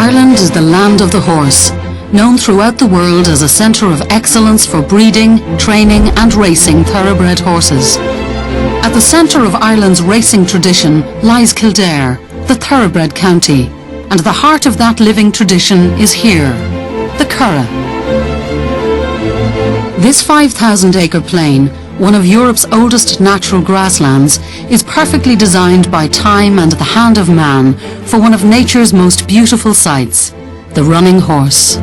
Ireland is the land of the horse, known throughout the world as a centre of excellence for breeding, training and racing thoroughbred horses. At the centre of Ireland's racing tradition lies Kildare, the thoroughbred county, and the heart of that living tradition is here, the Curragh. This 5,000-acre plain, one of Europe's oldest natural grasslands, is perfectly designed by time and the hand of man for one of nature's most beautiful sights, the running horse.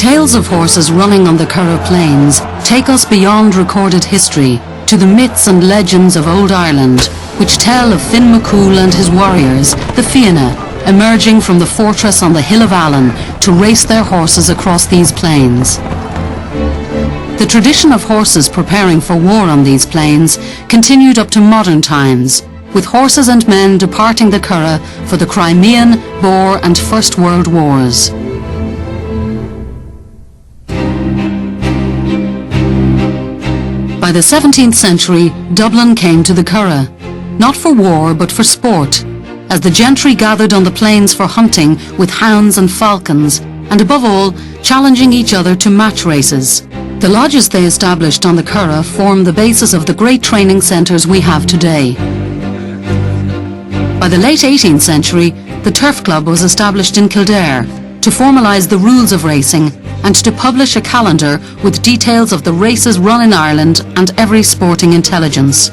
Tales of horses running on the Curragh Plains take us beyond recorded history to the myths and legends of old Ireland, which tell of Finn McCool and his warriors, the Fianna, emerging from the fortress on the Hill of Allen to race their horses across these plains. The tradition of horses preparing for war on these plains continued up to modern times, with horses and men departing the Curragh for the Crimean, Boer and First World Wars. By the 17th century, Dublin came to the Curragh, not for war but for sport, as the gentry gathered on the plains for hunting with hounds and falcons, and above all, challenging each other to match races. The lodges they established on the Curragh form the basis of the great training centres we have today. By the late 18th century, the Turf Club was established in Kildare to formalise the rules of racing and to publish a calendar with details of the races run in Ireland and every sporting intelligence.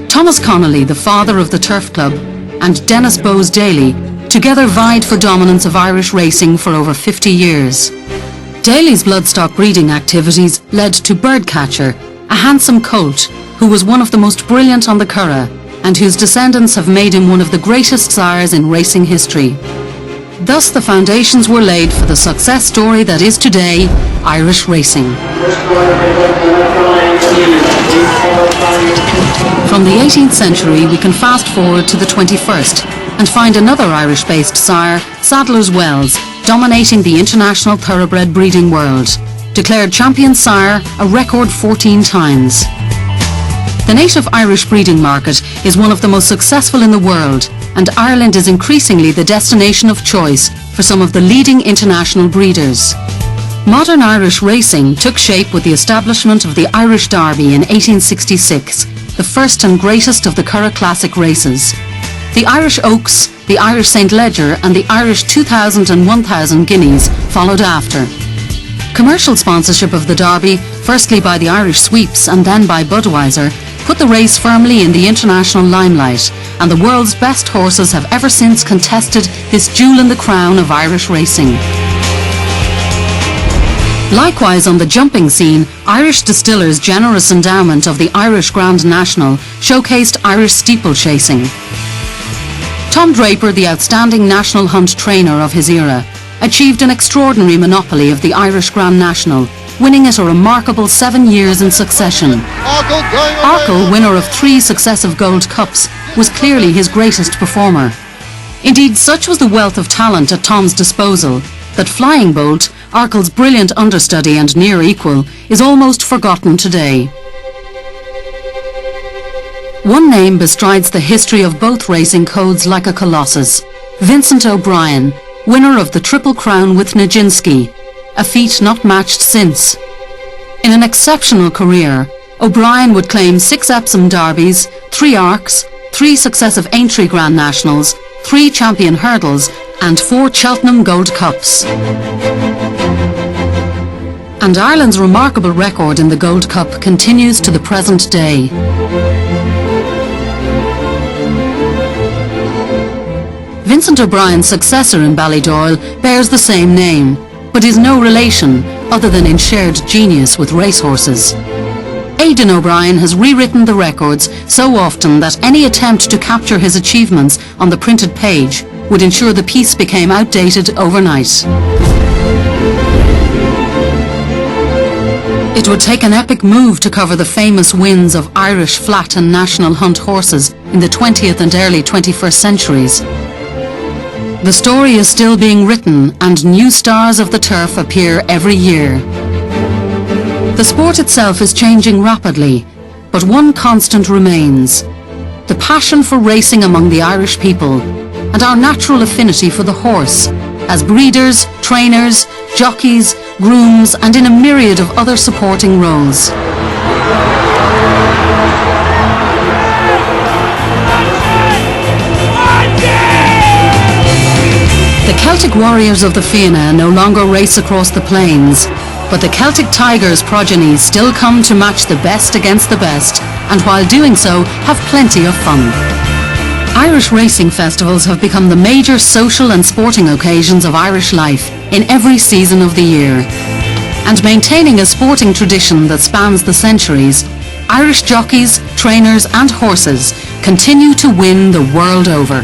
Thomas Connolly, the father of the Turf Club, and Dennis Bowes Daly together vied for dominance of Irish racing for over 50 years. Daly's bloodstock breeding activities led to Birdcatcher, a handsome colt who was one of the most brilliant on the Curragh and whose descendants have made him one of the greatest sires in racing history. Thus the foundations were laid for the success story that is today Irish racing. From the 18th century we can fast forward to the 21st and find another Irish-based sire, Sadler's Wells, dominating the international thoroughbred breeding world, declared champion sire a record 14 times. The native Irish breeding market is one of the most successful in the world, and Ireland is increasingly the destination of choice for some of the leading international breeders. Modern Irish racing took shape with the establishment of the Irish Derby in 1866, the first and greatest of the Curragh Classic races. The Irish Oaks, the Irish St. Leger and the Irish 2,000 and 1,000 guineas followed after. Commercial sponsorship of the Derby, firstly by the Irish Sweeps and then by Budweiser, put the race firmly in the international limelight, and the world's best horses have ever since contested this jewel in the crown of Irish racing. Likewise on the jumping scene, Irish Distillers' generous endowment of the Irish Grand National showcased Irish steeplechasing. Tom Draper, the outstanding national hunt trainer of his era, achieved an extraordinary monopoly of the Irish Grand National, winning it a remarkable 7 years in succession. Arkle, winner of 3 successive Gold Cups, was clearly his greatest performer. Indeed, such was the wealth of talent at Tom's disposal that Flying Bolt, Arkle's brilliant understudy and near equal, is almost forgotten today. One name bestrides the history of both racing codes like a colossus: Vincent O'Bryan, winner of the Triple Crown with Nijinsky, a feat not matched since. In an exceptional career, O'Brien would claim 6 Epsom Derbies, 3 Arcs, 3 successive Aintree Grand Nationals, 3 Champion Hurdles and 4 Cheltenham Gold Cups. And Ireland's remarkable record in the Gold Cup continues to the present day. Vincent O'Brien's successor in Ballydoyle bears the same name, but is no relation other than in shared genius with racehorses. Aidan O'Brien has rewritten the records so often that any attempt to capture his achievements on the printed page would ensure the piece became outdated overnight. It would take an epic move to cover the famous wins of Irish flat and national hunt horses in the 20th and early 21st centuries. The story is still being written and new stars of the turf appear every year. The sport itself is changing rapidly, but one constant remains: the passion for racing among the Irish people, and our natural affinity for the horse, as breeders, trainers, jockeys, grooms, and in a myriad of other supporting roles. The Celtic warriors of the Fianna no longer race across the plains, but the Celtic Tigers progeny still come to match the best against the best, and while doing so, have plenty of fun. Irish racing festivals have become the major social and sporting occasions of Irish life in every season of the year. And maintaining a sporting tradition that spans the centuries, Irish jockeys, trainers and horses continue to win the world over.